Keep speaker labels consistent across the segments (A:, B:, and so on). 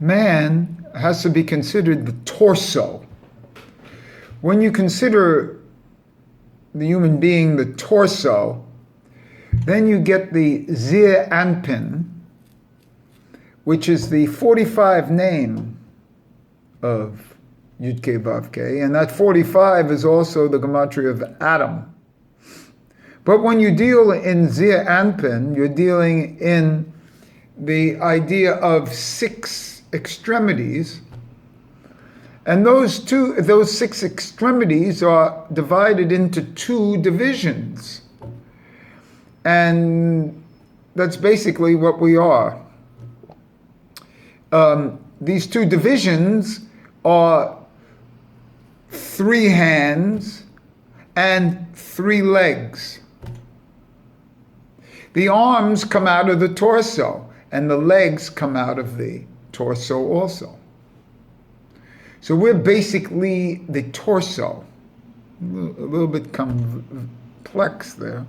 A: man has to be considered the torso. When you consider the human being the torso, then you get the Zir Anpin, which is the 45 name of Yud Kei Vav Kei, and that 45 is also the gematria of Adam. But when you deal in Zir Anpin, you're dealing in the idea of 6 extremities, and those 6 extremities are divided into 2 divisions. And that's basically what we are. These 2 divisions are 3 hands and 3 legs. The arms come out of the torso, and the legs come out of the torso also. So we're basically the torso. A little bit complex there.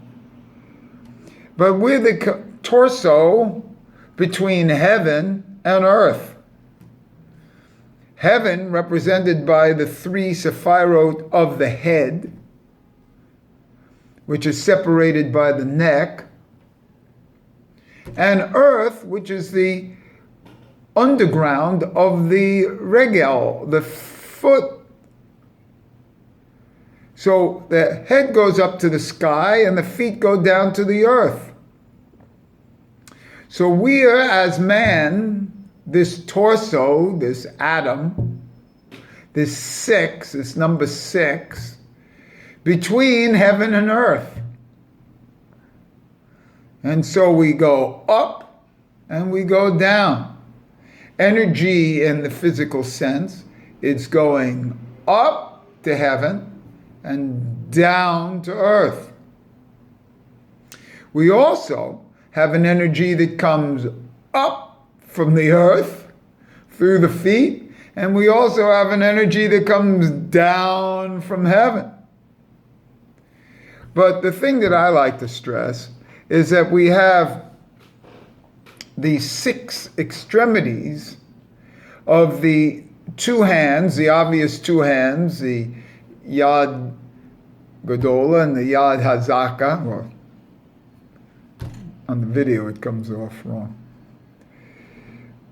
A: But we're the torso between heaven and earth. Heaven represented by the 3 sephirot of the head, which is separated by the neck, and earth, which is the underground of the regel, the foot. So the head goes up to the sky and the feet go down to the earth. So we are, as man, this torso, this Adam, this 6, this number 6, between heaven and earth. And so we go up and we go down. Energy in the physical sense, it's going up to heaven and down to earth. We also have an energy that comes up from the earth through the feet, and we also have an energy that comes down from heaven. But the thing that I like to stress is that we have the 6 extremities of the 2 hands, the obvious 2 hands, the Yad Gadola and the Yad Hazaka, or on the video it comes off wrong.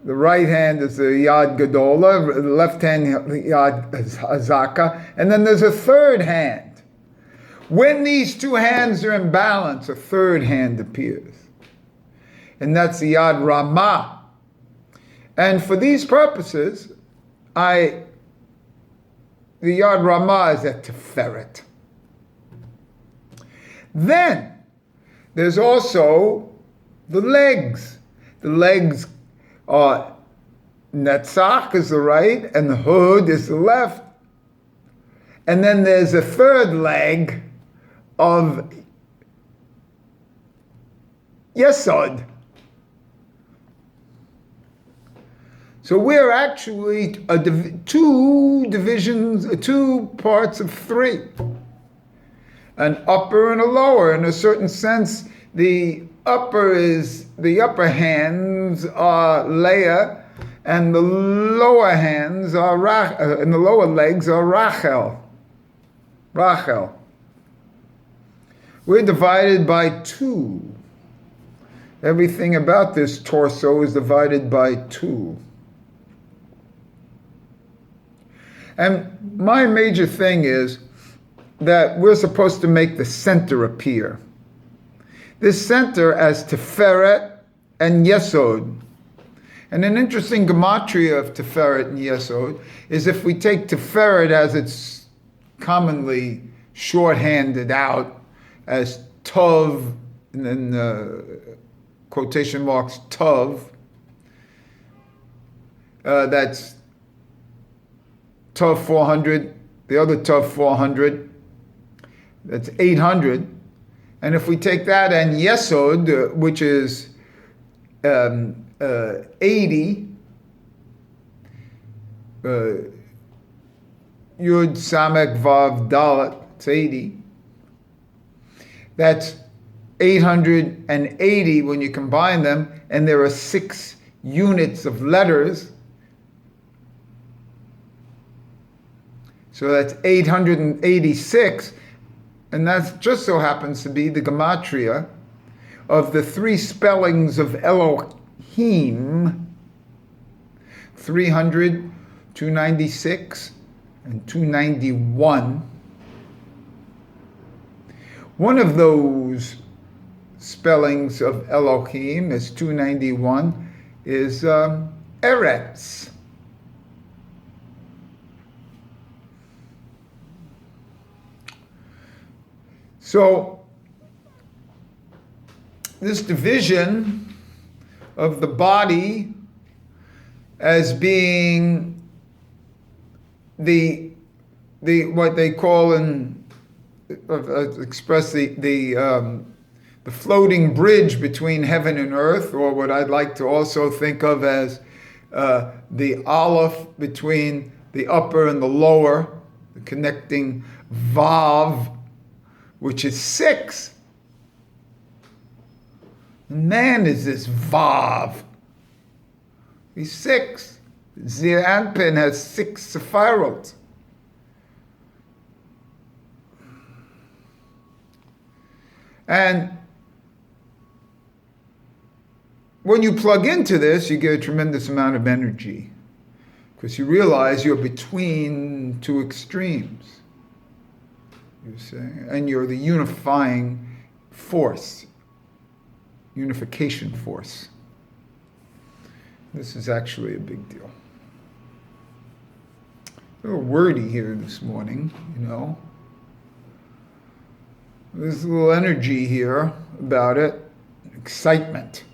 A: The right hand is the Yad Gadola, the left hand Yad Hazaka, and then there's a 3rd hand. When these 2 hands are in balance, a 3rd hand appears. And that's the Yad Ramah. And for these purposes, the Yad Ramah is at Tiferet. Then, there's also the legs. The legs are Netzach is the right, and the Hud is the left. And then there's a 3rd leg of Yesod. So we're actually 2 divisions, 2 parts of 3. An upper and a lower. In a certain sense, the upper hands are Leah, and the lower hands are and the lower legs are Rachel. We're divided by 2. Everything about this torso is divided by 2. And my major thing is that we're supposed to make the center appear. This center as Tiferet and Yesod. And an interesting gematria of Tiferet and Yesod is if we take Tiferet as it's commonly shorthanded out as Tov, and then quotation marks Tov, that's Tov 400, the other Tov 400, that's 800. And if we take that and Yesod, which is 80, Yud Samek Vav Dalet, it's 80. That's 880 when you combine them, and there are 6 units of letters, So that's 886, and that just so happens to be the gematria of the three spellings of Elohim: 300, 296, and 291. One of those spellings of Elohim is 291, is Eretz. So this division of the body as being the what they call express the floating bridge between heaven and earth, or what I'd like to also think of as the aleph between the upper and the lower, the connecting vav, which is 6. Man is this vav. He's 6. Zir Anpin has 6 sephirot. And when you plug into this, you get a tremendous amount of energy, because you realize you're between two extremes. You see? And you're the unifying force, unification force. This is actually a big deal. A little wordy here this morning, you know. There's a little energy here about it, excitement.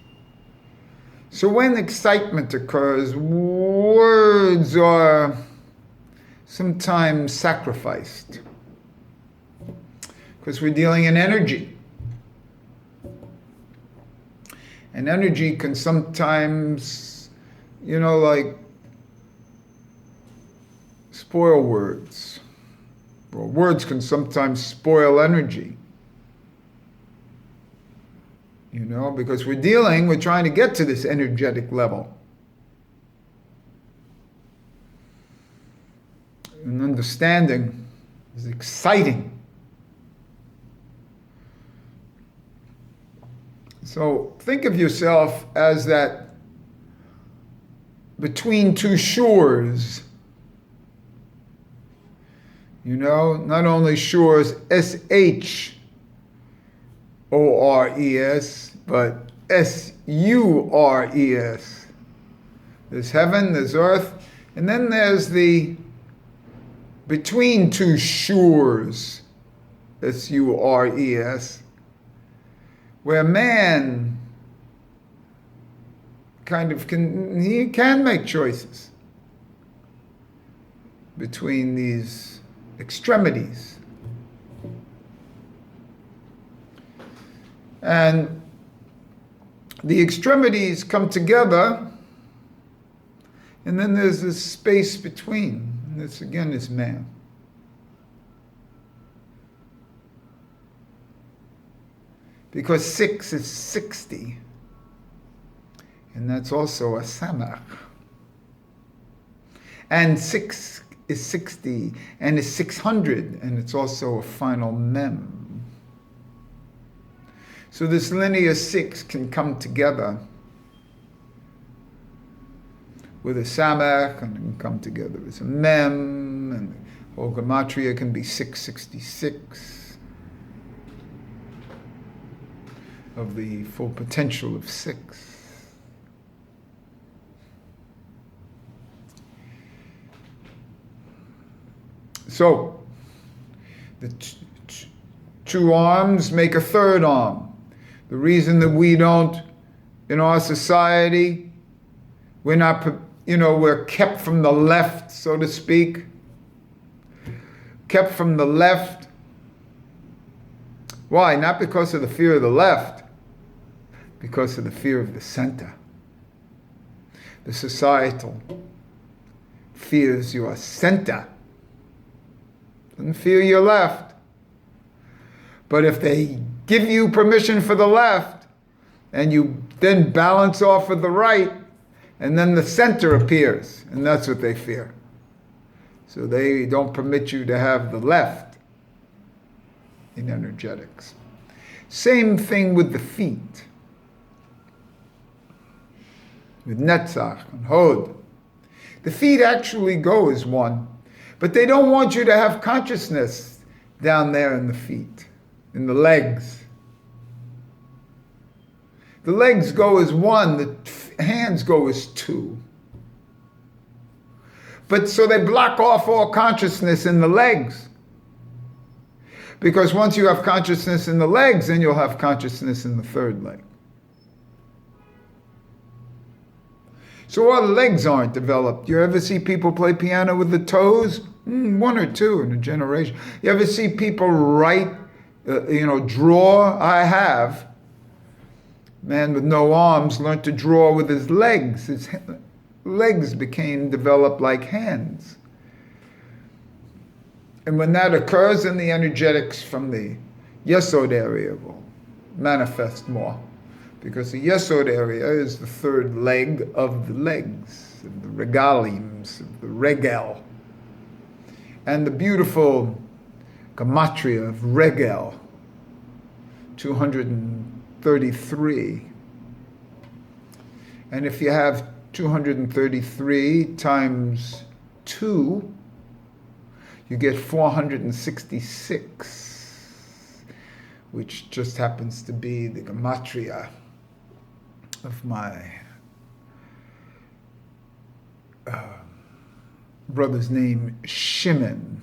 A: So when excitement occurs, words are sometimes sacrificed, because we're dealing in energy. And energy can sometimes, like spoil words. Well, words can sometimes spoil energy. Because we're trying to get to this energetic level. And understanding is exciting. So think of yourself as that between two shores. Not only shores, S-H-O-R-E-S, but S-U-R-E-S. There's heaven, there's earth, and then there's the between two shores, S-U-R-E-S, where man he can make choices between these extremities. And the extremities come together, and then there's this space between. And this again is man. Because 6 is 60, and that's also a samach. And 6 is 60, and it's 600, and it's also a final mem. So this linear 6 can come together with a samach, and it can come together as a mem, and the whole gematria can be 666 of the full potential of 6. So the two arms make a third arm. The reason that we don't, in our society, we're not, we're kept from the left, so to speak. Kept from the left. Why? Not because of the fear of the left, because of the fear of the center. The societal fears your center. Doesn't fear your left. But if they give you permission for the left, and you then balance off with the right, and then the center appears, and that's what they fear. So they don't permit you to have the left in energetics. Same thing with the feet. With Netzach and Hod. The feet actually go as one, but they don't want you to have consciousness down there in the feet, in the legs. The legs go as one, the hands go as two. But so they block off all consciousness in the legs. Because once you have consciousness in the legs, then you'll have consciousness in the third leg. So all the legs aren't developed. You ever see people play piano with the toes? One or two in a generation. You ever see people write, draw? I have. Man with no arms learned to draw with his legs. His legs became developed like hands. And when that occurs, then the energetics from the Yesod area will manifest more. Because the Yesod area is the third leg of the legs, of the regalims, of the regel. And the beautiful gematria of regel, 233. And if you have 233 times 2, you get 466, which just happens to be the gematria of my brother's name, Shimon.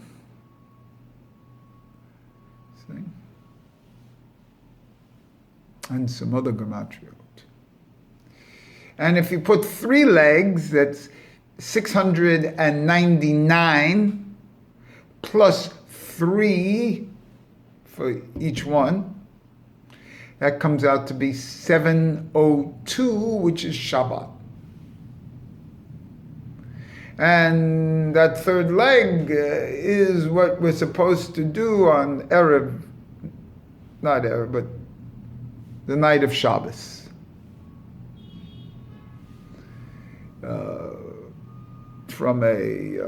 A: See? And some other gematria. And if you put 3 legs, that's 699 plus 3 for each one. That comes out to be 702, which is Shabbat. And that third leg is what we're supposed to do on Erev, not Erev, but the night of Shabbos. From a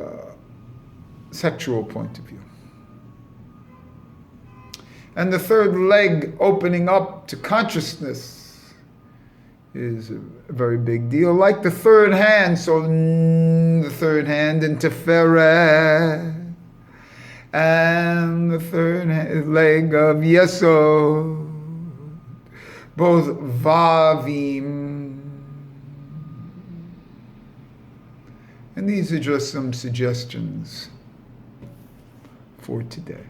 A: sexual point of view. And the third leg opening up to consciousness is a very big deal. Like the third hand, so the third hand in Teferet, and the third leg of Yesod, both Vavim. And these are just some suggestions for today.